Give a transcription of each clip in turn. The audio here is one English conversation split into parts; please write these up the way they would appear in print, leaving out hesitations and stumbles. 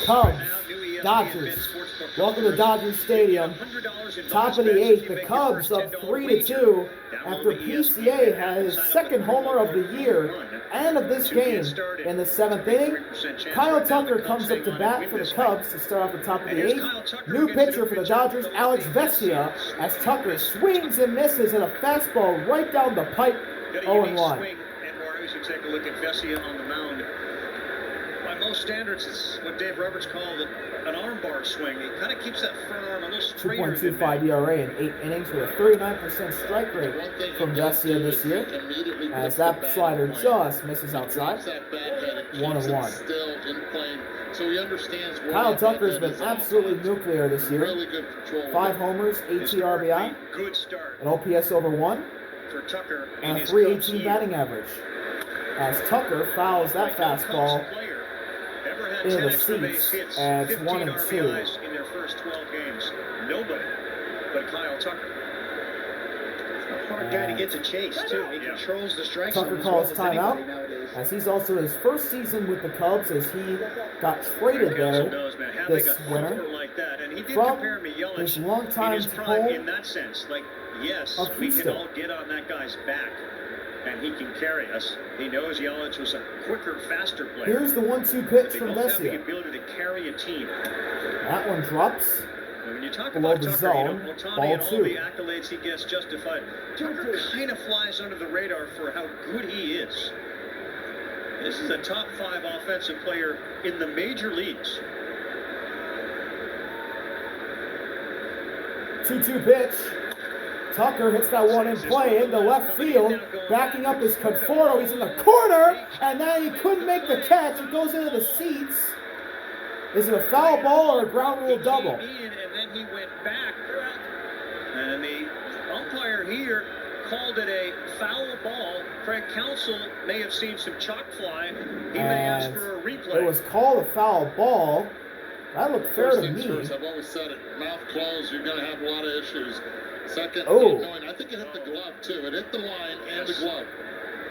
Cubs, Dodgers. Welcome to Dodgers Stadium. Top of the eighth, the Cubs up 3-2 after PCA has his second homer of the year and of this game in the seventh inning. Kyle Tucker comes up to bat for the Cubs to start off the top of the eighth. New pitcher for the Dodgers, Alex Vesia, as Tucker swings and misses at a fastball right down the pipe, 0-1. And Maurice, you take a look at Vesia on the mound. By most standards, it's what Dave Roberts called an armbar swing. He kind of keeps that front arm a little straighter. 2.25 ERA in 8 innings with a 39% strike rate from Vesia this year, as that slider just misses outside. 1-1. Kyle Tucker's been absolutely nuclear this year. 5 homers, 18 RBI, an OPS over 1, and a .318 batting average. As Tucker fouls that fastball into the seats, and it's 1-2. In their first 12 games, nobody but Kyle Tucker. A hard guy to get to chase too. He controls the strike. Tucker calls timeout, as he's also his first season with the Cubs, as he got traded there this winter from his longtime home in that sense. Like, yes, we can all get on that guy's back, and he can carry us. He knows Yelich was a quicker, faster player. Here's the 1-2 pitch from Vesia. The ability to carry a team. That one drops. When you talk below about the Tucker, zone, ball ball 2. All the accolades he gets justified. Tucker kind of flies under the radar for how good he is. This is a top 5 offensive player in the major leagues. 2-2 pitch. Tucker hits that one in play into left field. Backing up is Conforto. He's in the corner, and now he couldn't make the catch. It goes into the seats. Is it a foul ball or a ground rule double? And then he went back, and the umpire here called it a foul ball. Craig Counsell may have seen some chalk fly. He may ask for a replay. It was called a foul ball. That looked fair to me. First, I've always said it. Mouth closed, you're going to have a lot of issues. Second, I think it hit the glove too. It hit the line and the glove.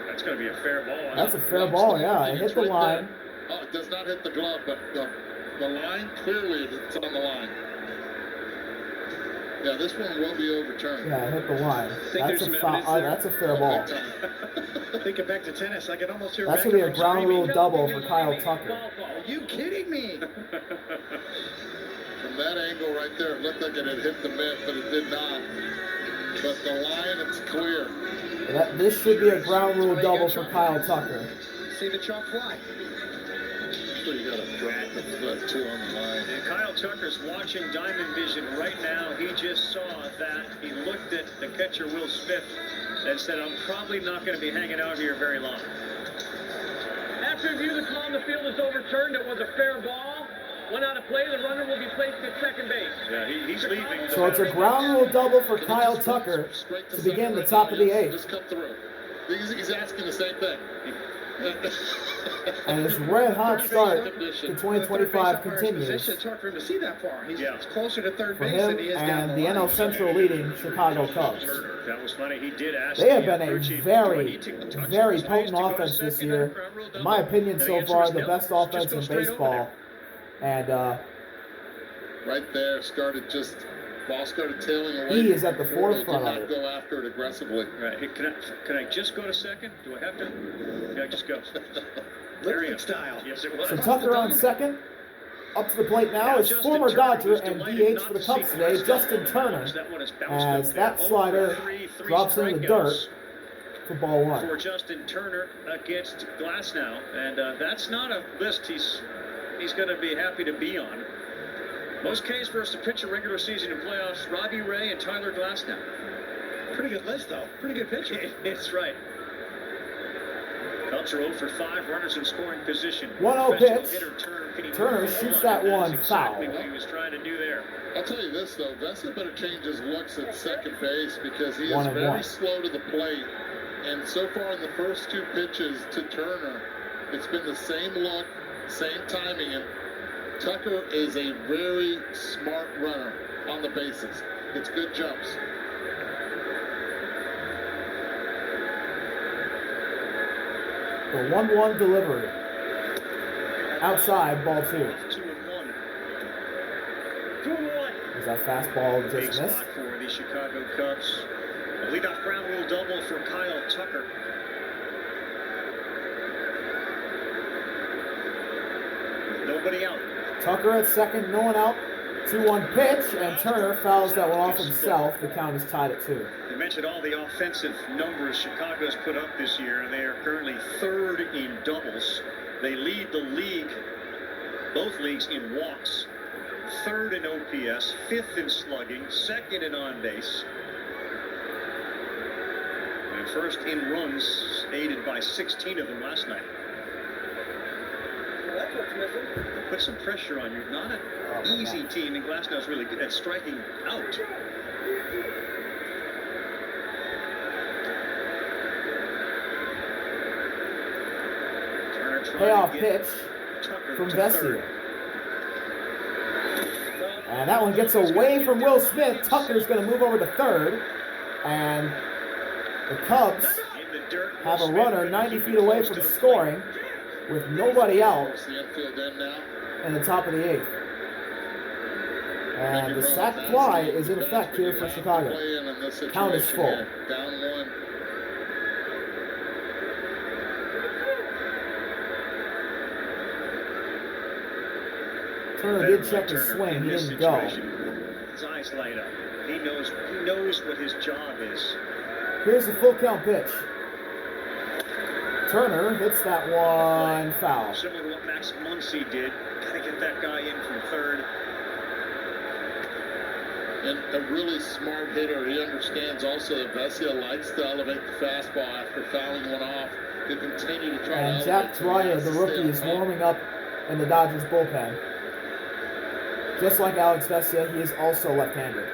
That's going to be a fair ball. That's a fair ball, yeah. It hit the line. Oh, it does not hit the glove, but the line, clearly it's on the line. Yeah, this one will be overturned. Yeah, it hit the line. That's a foul. That's a fair ball. Thinking back to tennis, I can almost hear. That's going to be a ground rule double for Kyle Tucker. Are you kidding me? From that angle right there, it looked like it had hit the mitt, but it did not. But the line, it's clear. This should be a ground rule double for Kyle Tucker. See the chalk fly. So you got to drop the foot too on the line. And Kyle Tucker's watching Diamond Vision right now. He just saw that. He looked at the catcher, Will Smith, and said, I'm probably not going to be hanging out here very long. After review, the call on the field is overturned. It was a fair ball. Went out of play. The runner will be placed at second base. Yeah, he's leaving. So it's a ground rule double for Kyle Tucker to begin the top of the eighth. Just come through. He's asking the same thing. And his red-hot start to 2025 continues It's hard for him to see that far. He's closer to third for base him than he is down and the NL Central leading Chicago Cubs. That was funny. He did ask. They have been a very, very potent offense this year. In my opinion, so far, the best offense in baseball. And right there, ball started tailing away. He is at the forefront of it. Go after it aggressively. Right. Hey, can I just go to second? Do I have to? Yeah, just go. Lariat style. Yes, it was. So Tucker on second. Up to the plate now is former Dodger and DH for the Cubs today, Justin Turner, as that slider drops in the dirt for ball 1. For Justin Turner against Glasnow, and that's not a list he's going to be happy to be on. Most Ks versus pitch in regular season and playoffs, Robbie Ray and Tyler Glasnow. Pretty good list, though. Pretty good pitcher. It's right. Cubs are 0 for 5 runners in scoring position. 1-0 pitch. Turner shoots that one foul. What he was trying to do there. I'll tell you this, though. Vesia better change his looks at second base because he is very slow to the plate. And so far in the first 2 pitches to Turner, it's been the same look, same timing, and Tucker is a very smart runner on the bases. It's good jumps. The 1-1 delivery. Outside, ball 2. 2-1. 2-1. Is that fastball Big just missed? spot for the Chicago Cubs. A leadoff ground rule double for Kyle Tucker. With nobody out. Tucker at second, no one out. 2-1 pitch, and Turner fouls that one off himself. The count is tied at 2. You mentioned all the offensive numbers Chicago's put up this year, and they are currently 3rd in doubles. They lead the league, both leagues, in walks. 3rd in OPS, 5th in slugging, 2nd in on base, and 1st in runs, aided by 16 of them last night. Put some pressure on you. Not an easy team, and Glasnow's really good at striking out. Payoff pitch from Vestia. And that one gets away from Will Smith. Tucker's going to move over to 3rd. And the Cubs have a runner 90 feet away from scoring with nobody out in the top of the 8th. And the sac fly is in effect here for Chicago. Count is full. Down 1. Turner did check his swing. He didn't go. His eyes light up. He knows what his job is. Here's the full count pitch. Turner hits that one foul. Similar to what Max Muncy did. Gotta get that guy in from 3rd. And a really smart hitter. He understands also that Vessia likes to elevate the fastball after fouling one off. To continue to try And to Jack Dreyer, the rookie, is warming up in the Dodgers bullpen. Just like Alex Vessia, he is also left-handed.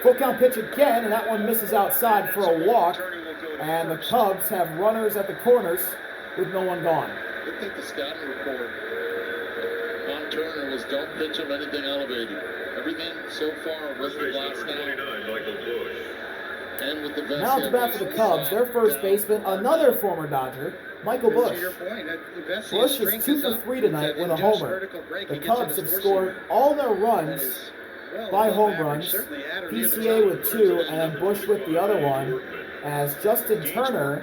Full count pitch again, and that one misses outside for a walk. And the Cubs have runners at the corners with no one gone. I think the scouting report on Turner was don't pitch him anything elevated. Everything so far with the last night. And with the now to bat for the Cubs, their first baseman, another former Dodger, Michael Busch. Busch is 2 for 3 tonight with a homer. The Cubs have scored all their runs by home runs. PCA with 2, and then Busch with the other one, as Justin Turner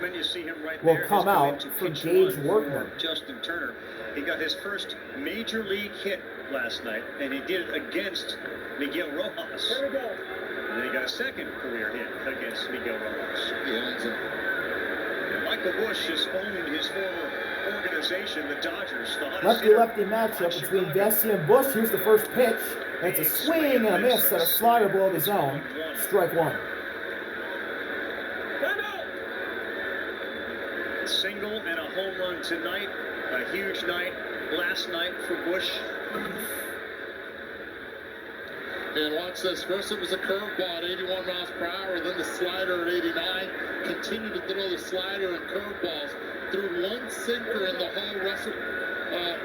will come out for Gage Workman. Justin Turner, he got his first major league hit last night, and he did it against Miguel Rojas. And then he got a second career hit against Miguel Rojas. And Michael Busch has owned his former organization, the Dodgers. Lefty-lefty matchup between Vessia and Busch. Here's the first pitch. It's a swing and a miss at a slider below the zone. Strike 1. A single and a home run tonight. A huge night last night for Busch. And watch this. First it was a curveball at 81 miles per hour, then the slider at 89. Continued to throw the slider and curveballs. Threw one sinker in the whole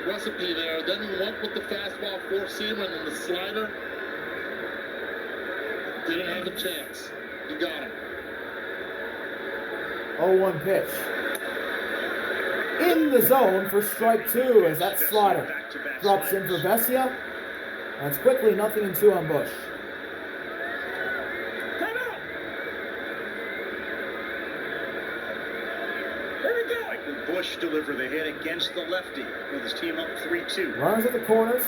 recipe there. Then he went with the fastball, 4-seamer, and then the slider. Didn't have a chance. He got him. 0-1 pitch. In the zone for strike 2 as that slider drops in for Vessia. That's quickly 0-2 on Busch. Busch delivered the hit against the lefty with his team up 3-2. Runners at the corners.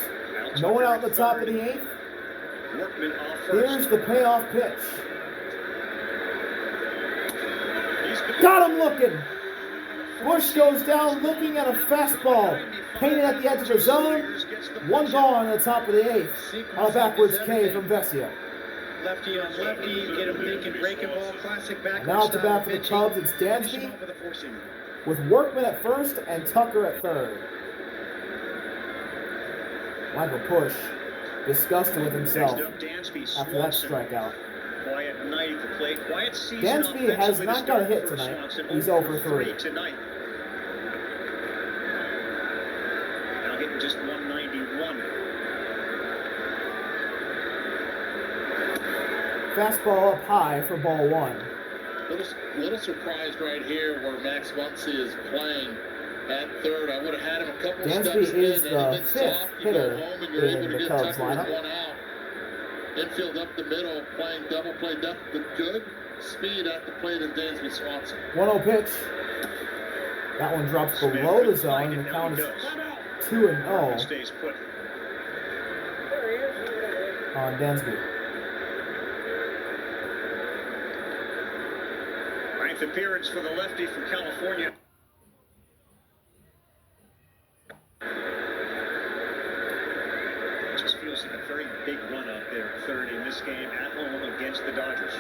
No one out in the top of the 8th. Workman off first. Here's the payoff pitch. Got him looking. Busch goes down looking at a fastball. Painted at the edge of the zone. One gone at the top of the 8th. On a backwards K from Vessia. Lefty on lefty, get him making breaking ball, classic backwards. Now to bat for the Cubs, it's Dansby with Workman at first and Tucker at 3rd. Michael Busch disgusted with himself after that strikeout. Quiet night at the plate. Quiet season. Dansby has not got a hit tonight. He's 0 for 3. Tonight. Now hitting just 191. Fastball up high for ball 1. Little surprised right here where Max Muncy is playing. at third. I would have had him a couple Dansby steps is in, the and fifth soft, you hitter go home and you're in able to the get Cubs Tucker with lineup. one out. Infield up the middle, playing double play depth with good speed at the plate of Dansby Swanson. 1-0 pitch. That one drops below the zone, and the count is 2-0 Stays put. on Dansby. Ninth appearance for the lefty from California. Just feels like a very big run out there at third in this game at home against the Dodgers.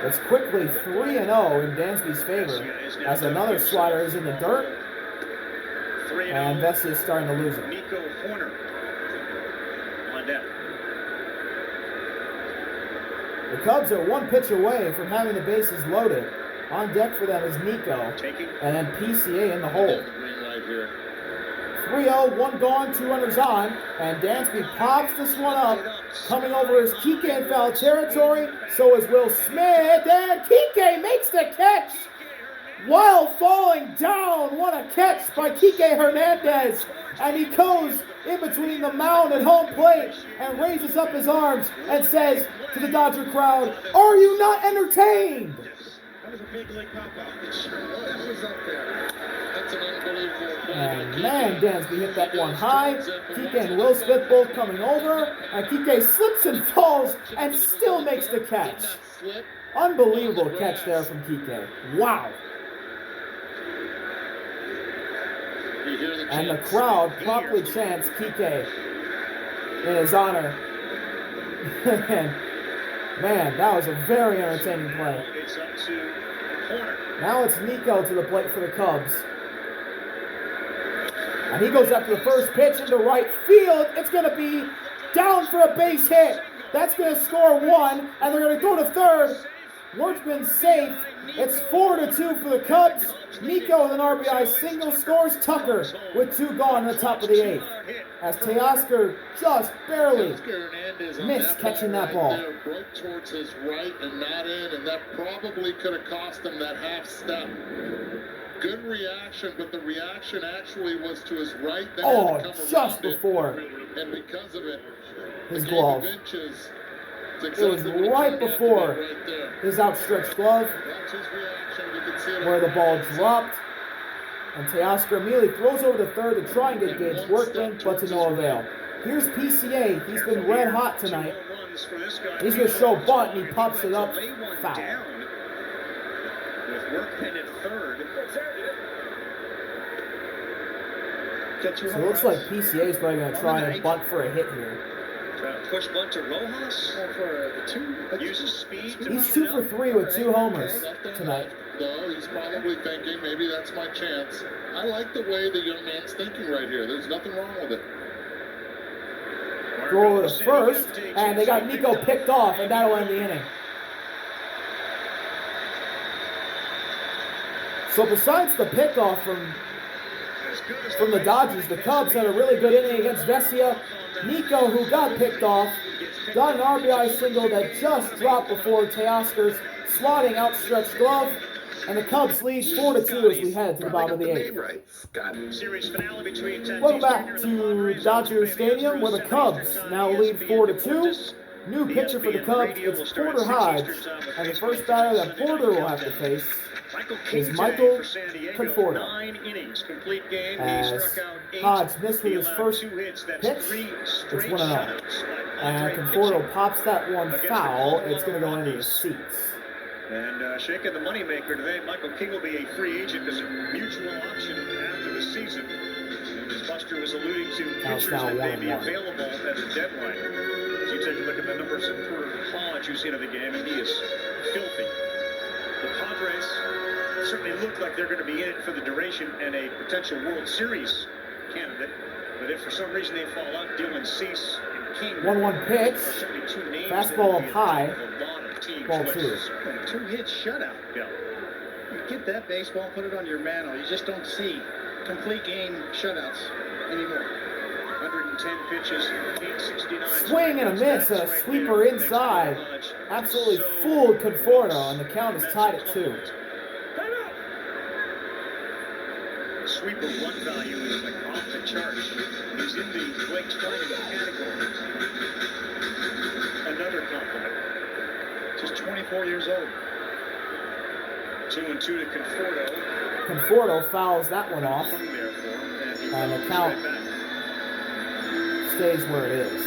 It's quickly 3-0 in Dansby's favor, as another slider is in the dirt, and Vesia is starting to lose it. Nico Horner on deck. The Cubs are one pitch away from having the bases loaded. On deck for them is Nico, and then PCA in the hole. 3-0, one gone, 2 runners on, and Dansby pops this one up, coming over his Kike in foul territory. So is Will Smith, and Kike makes the catch while falling down. What a catch by Kike Hernandez, and he goes in between the mound and home plate and raises up his arms and says to the Dodger crowd, "Are you not entertained?" That was a big league pop-out. It sure was. That was up there. That's an unbelievable play. And man, Dansby hit that one high. Kike and Will Smith both coming over, and Kike slips and falls and still makes the catch. Unbelievable catch there from Kike. Wow. And the crowd promptly chants Kike in his honor. And man, that was a very entertaining play. It's up to Horner. Now it's Nico to the plate for the Cubs. And he goes after the first pitch into right field. It's going to be down for a base hit. That's going to score 1, and they're going to go to third. Workman's safe. It's 4-2 for the Cubs. Nico with an RBI single scores Tucker with 2 gone in the top of the 8th. As Teoscar just barely missed catching that ball. Broke towards his right and not in, and that probably could have cost him that half step. Good reaction, but the reaction actually was to his right. Oh, just before and because of it, his glove. It was right before his outstretched glove where the ball dropped. And Teoscar immediately throws over to third to try and get Gage Workman, but to no avail. Here's PCA. He's been red hot tonight. He's going to show bunt, and he pops it up foul. With Workman at third. So it looks like PCA is probably going to try and bunt for a hit here. Push bunt to Rojas for the 2. Uses speed. He's 2 for 3 with 2 homers tonight. Though he's probably thinking, maybe that's my chance. I like the way the young man's thinking right here. There's nothing wrong with it. Throw over to first, and they got Nico picked off, and that'll end the inning. So besides the pickoff from the Dodgers, the Cubs had a really good inning against Vesia. Nico, who got picked off, got an RBI single that just dropped before Teoscar's swatting outstretched glove, and the Cubs lead 4-2 as we head to the bottom of the 8th. Welcome back to Dodger Stadium, where the Cubs now lead 4-2. New pitcher for the Cubs, it's Porter Hodge, and the first batter that Porter will have to face is Michael Conforto. As Hodge missed with his first pitch, it's 1-0. And Conforto pops that one foul. It's going to go into the seats. And shaking the moneymaker today, Michael King will be a free agent as a mutual option after the season. And as Buster was alluding to, pitchers that may be available at the deadline. As you take a look at the numbers for Hodge you've seen of the game, and he is filthy. The Padres certainly look like they're going to be in it for the duration and a potential World Series candidate. But if for some reason they fall out, Dylan Cease and King. 1-1 pitch. Fastball up high. Ball 2. 2-hit shutout. Yeah. You get that baseball, put it on your mantle. You just don't see complete game shutouts anymore. 10 pitches, 869. Swing and a miss, a sweeper inside. Absolutely fooled Conforto, and the count is tied at 2. Sweeper run value is like off the charts. He's in the Blake Trinan category. Another compliment. Just 24 years old. 2-2 to Conforto. Conforto fouls that one off, Hung there for him, and the he count right back. stays where it is.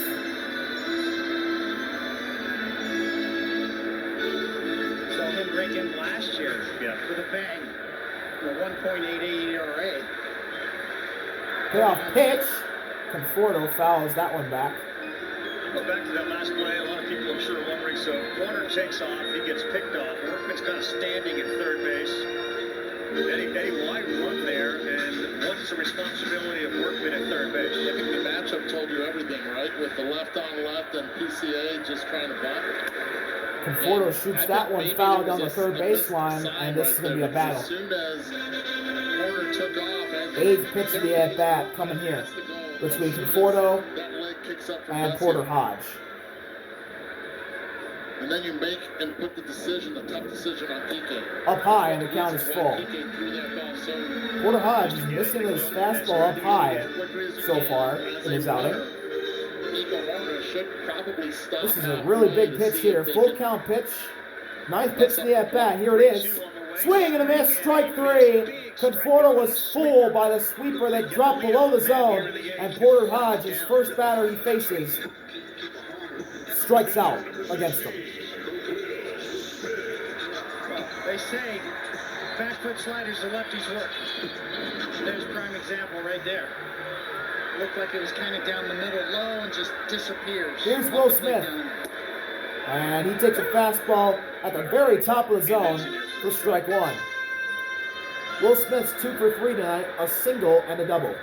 Saw him break in last year with a bang. A 1.88 ERA. Payoff pitch. Conforto fouls that one back. Well, back to that last play, a lot of people I'm sure are wondering, so Warner takes off, he gets picked off, Workman's kind of standing at third base. Eddie, why run there, and what's the responsibility of Workman at third base? I think the matchup told you everything, right? With the left on left and PCA just trying to bunt. Conforto shoots that one foul down the third baseline, and this is going to be a battle. As soon as Warner took off, Eighth pitch of the at-bat coming here between Conforto and Porter Hodge. And then you make and put the decision, the tough decision on PK. Up high, and the count is full. Porter Hodge is missing his fastball up high so far in his outing. This is a really big pitch here. Full count pitch. Ninth pitch of the at-bat. Here it is. Swing and a miss. Strike 3. Conforto was fooled by the sweeper that dropped below the zone. And Porter Hodge, his first batter he faces, strikes out against him. They say back foot sliders the lefties work. There's a prime example right there. Looked like it was kind of down the middle low and just disappears. Here's Will Smith. And he takes a fastball at the very top of the zone for strike 1. Will Smith's 2 for 3 tonight, a single and a double.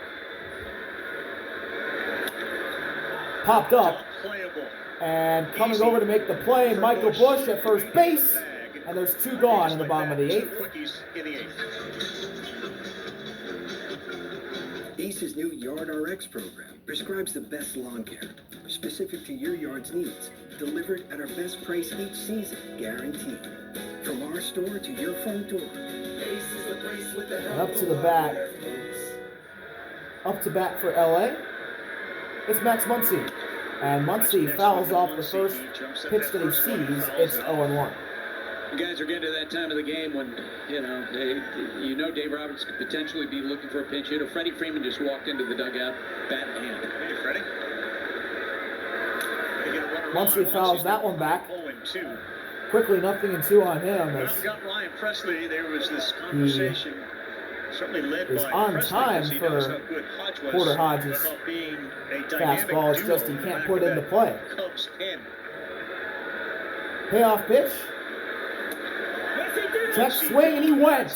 Popped up. And coming over to make the play, Michael Bush at first base. And there's 2 gone in the bottom of the 8th. ACE's new Yard RX program prescribes the best lawn care, specific to your yard's needs, delivered at our best price each season, guaranteed. From our store to your front door. Ace is the place with the and up to the bat. Up to bat for LA. It's Max Muncy. And Muncy fouls off the first pitch that he sees. It's 0-1. You guys are getting to that time of the game when, Dave Roberts could potentially be looking for a pinch hitter. Freddie Freeman just walked into the dugout, bat in hand. Hey, Freddie. Muncy fouls that one back. Quickly, 0-2 on him. As got Ryan Presley. There was this conversation. Certainly led is by on Presley, time he for knows how good Hodge was Porter Hodge's about being a dynamic fastball. It's duo just he in the can't back put of it into that play. Cubs pen. Payoff pitch. Check swing, and he went.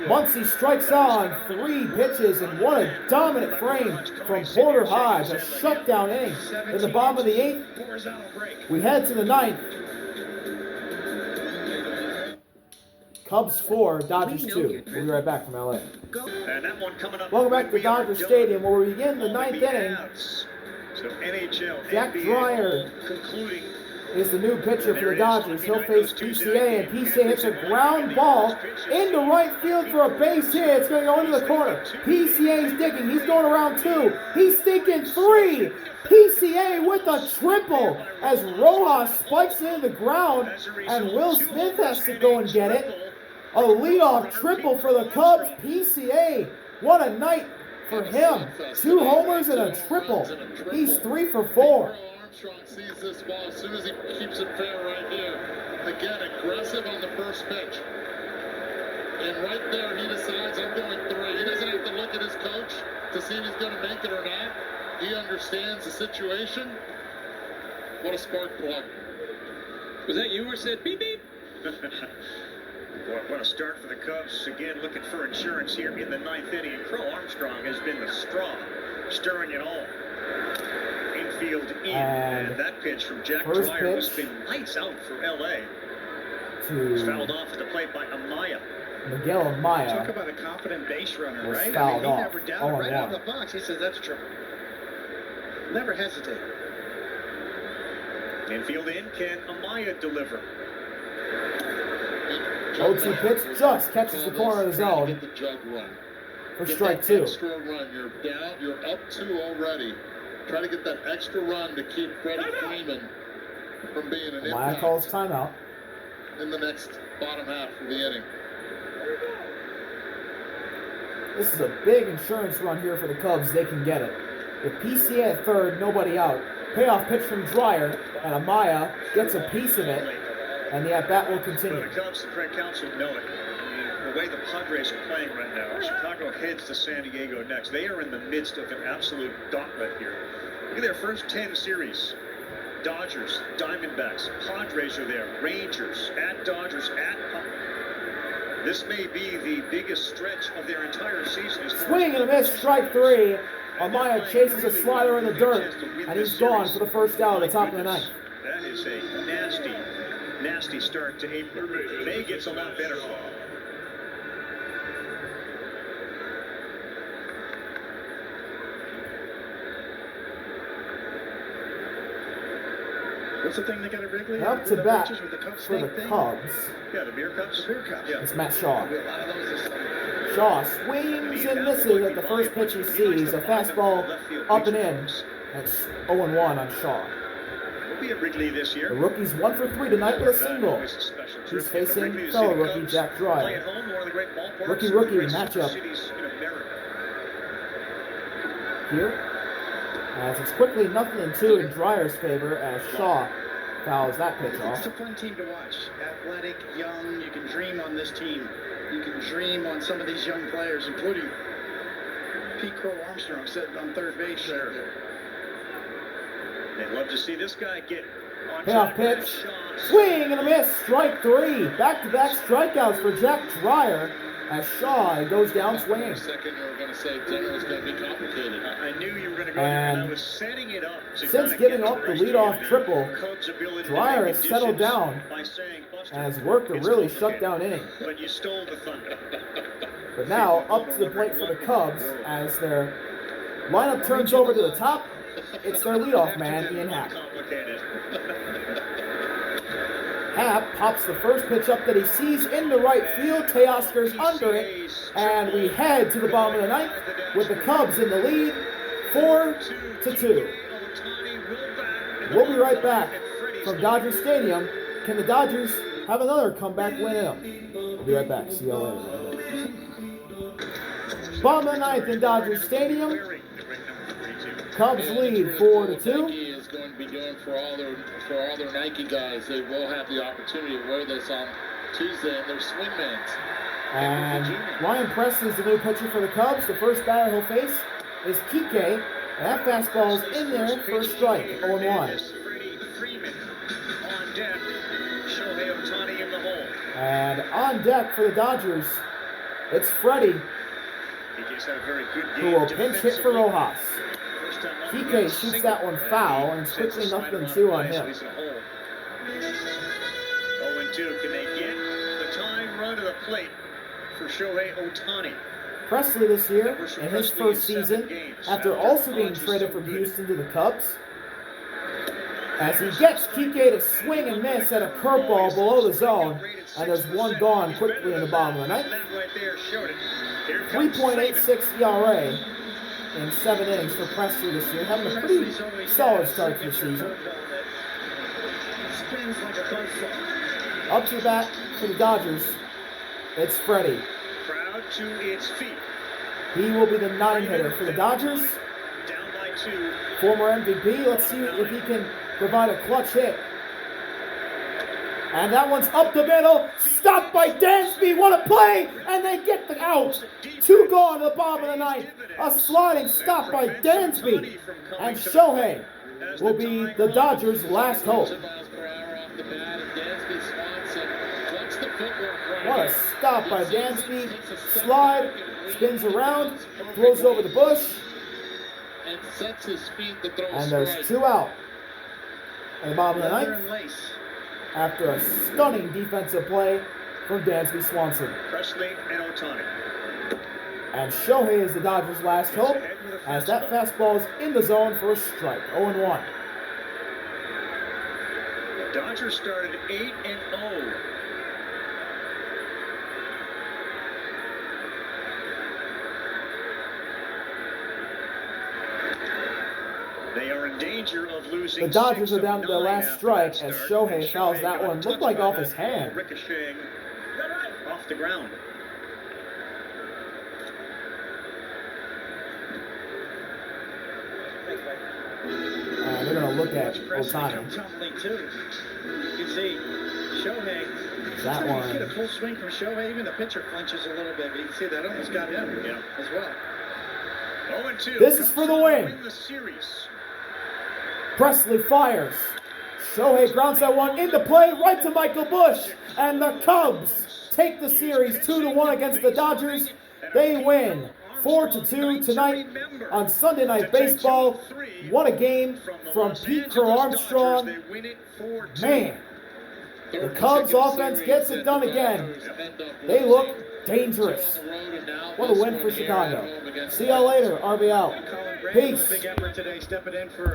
Muncy strikes out on 3 pitches, and what a dominant frame from Porter Hodge. A shutdown inning in the bottom of the 8th. We head to the 9th. Cubs 4, Dodgers 2. We'll be right back from LA. Welcome back to Dodger Stadium, where we begin the 9th inning. So NHL, Jack NBA, Dreyer concluding. is the new pitcher for the Dodgers. He'll face PCA, and PCA hits a ground ball into right field for a base hit. It's going to go into the corner. PCA's digging. He's going around 2. He's thinking 3. PCA with a triple as Rojas spikes it into the ground, and Will Smith has to go and get it. A leadoff triple for the Cubs. PCA, what a night for him. 2 homers and a triple. He's 3 for 4. Armstrong sees this ball as soon as he keeps it fair right here. Again, aggressive on the first pitch. And right there, he decides, I'm going 3. He doesn't have to look at his coach to see if he's going to make it or not. He understands the situation. What a spark plug. Was that you who said beep beep? What a start for the Cubs. Again, looking for insurance here in the 9th inning. And Crow Armstrong has been the straw, stirring it all. Infield in, and that pitch from Jack Dreyer has been lights out for LA. It's fouled off at the plate by Amaya. Miguel Amaya. Talk about a confident base runner, was right? Fouled he off. never doubted right out of the box. He says that's true. Never hesitate. Infield in, can Amaya deliver? 0-2 pitch just catches the corner of the zone Get the jug run. for Get strike that 2. extra run. You're down. You're up 2 already. Try to get that extra run to keep Freddie Freeman from being an Amaya impact calls timeout. in the next bottom half of the inning. This is a big insurance run here for the Cubs. They can get it. With PCA at third, nobody out. Payoff pitch from Dreyer, and Amaya gets a piece of it, and the at-bat will For continue. the Cubs, the Craig Council know it. The way the Padres are playing right now, Chicago heads to San Diego next. They are in the midst of an absolute gauntlet here. Look at their first 10 series. Dodgers, Diamondbacks, Padres are there, Rangers, at Dodgers, at... This may be the biggest stretch of their entire season. Swing and a miss, strike 3. Amaya chases a slider in the dirt, and he's gone for the first out at the top of the ninth. That is a nasty, nasty start to April. May gets a lot better for him. What's the thing they got at Wrigley? Up to The bat pitches with the cup for snake the thing? Cubs. Yeah, the beer cups. The beer cups. Yeah. It's Matt Shaw. There'll be a lot of those this summer. Shaw swings and misses at the first pitch he sees. A fastball up and in. That's 0-1 on Shaw. We'll be at Wrigley this year. The rookie's 1 for 3 tonight with a single. He's facing fellow rookie Jack Dreyer. Rookie matchup here. As it's quickly 0-2 in Dreyer's favor as Shaw fouls that pitch off. It's a fun team to watch. Athletic, young. You can dream on this team. You can dream on some of these young players, including Pete Crow Armstrong sitting on third base. Sure. They'd love to see this guy get on Payoff top. pitch. Swing and a miss. Strike 3. Back-to-back strikeouts for Jack Dreyer as Shaw goes down swinging. For a second, you were going to say dinner was going to be complicated. I knew you were going to go there, and I was setting it up. To Since kinda giving get up the rest of leadoff the triple, Cubs' ability to Dreyer make has settled additions down by saying, "Buster, and has worked a it's really complicated, shutdown inning. But you stole the thunder." But now up to the plate for the Cubs as their lineup turns over to the top. It's their leadoff man, Ian Happ. Complicated. Happ pops the first pitch up that he sees into right field. Teoscar's under it, and we head to the bottom of the ninth with the Cubs in the lead, 4-2. We'll be right back from Dodger Stadium. Can the Dodgers have another comeback win in them? We'll be right back. See y'all later. Bottom of the ninth in Dodger Stadium. Cubs lead 4-2. Nike is going to be doing for all their Nike guys. They will have the opportunity to wear this on Tuesday in their swingmans. And Ryan Presley's the new pitcher for the Cubs. The first batter he'll face is Kike. And that fastball's in there for a strike, 0-1. Freeman on deck. Shohei Ohtani in the hole. And on deck for the Dodgers, it's Freddie, He just had a very good game. who will pinch hit for defensively. Rojas. First time up Kike against shoots single that one play. foul, and it's Sends quickly the slider 0-2 on by, so him. he's in a hole. 0-2. Can they get the tying run to the plate for Shohei Ohtani? Presley this year, in his first season, after also being traded from Houston to the Cubs, as he gets Kike to swing and miss at a curveball below the zone, and there's one gone quickly in the bottom of the ninth. That right there showed it. Here comes 3.86 ERA in 7 innings for Presley this year, having a pretty solid start to the season. Spins like a buzzsaw. Up to the bat for the Dodgers, it's Freddie. Crowd to its feet. He will be the 9-hitter for the Dodgers. Down by 2. Former MVP. Let's see if he can provide a clutch hit. And that one's up the middle. Stopped by Dansby. What a play! And they get the out. 2 gone to the bottom of the ninth. A sliding stop by Dansby. And Shohei will be the Dodgers' last hope. 2 miles per hour off the bat, and Dansby Swanson lets the footwork right What a here. stop by Dansby. Slide, spins around, throws over the bush, And sets his feet to throw a and there's strike. 2 out at the bottom of the Leather ninth and lace. after a stunning defensive play from Dansby Swanson. Presley and Ohtani. And Shohei is the Dodgers' last hope, as that fastball is in the zone for a strike. 0-1. The Dodgers started 8-0. They are in danger of losing. The Dodgers are down to their last strike as Shohei fouls that one. Looked like off his hand. Ricocheting off the ground. They're going to look at Otani. Otani. Too. You can see Shohei. That You one. get a full swing from Shohei. Even the pitcher flinches a little bit. But you can see that almost got him as well. 0-2. This is for the win. The series. Presley fires. Shohei grounds that one into play right to Michael Busch. And the Cubs take the series 2-1 against the Dodgers. They win 4-2 tonight on Sunday Night Baseball. What a game from Pete Crow Armstrong. Man, the Cubs offense gets it done again. They look dangerous. What a win for Chicago. See y'all later. RB out. Colin Grant with Peace. a big effort today, stepping in for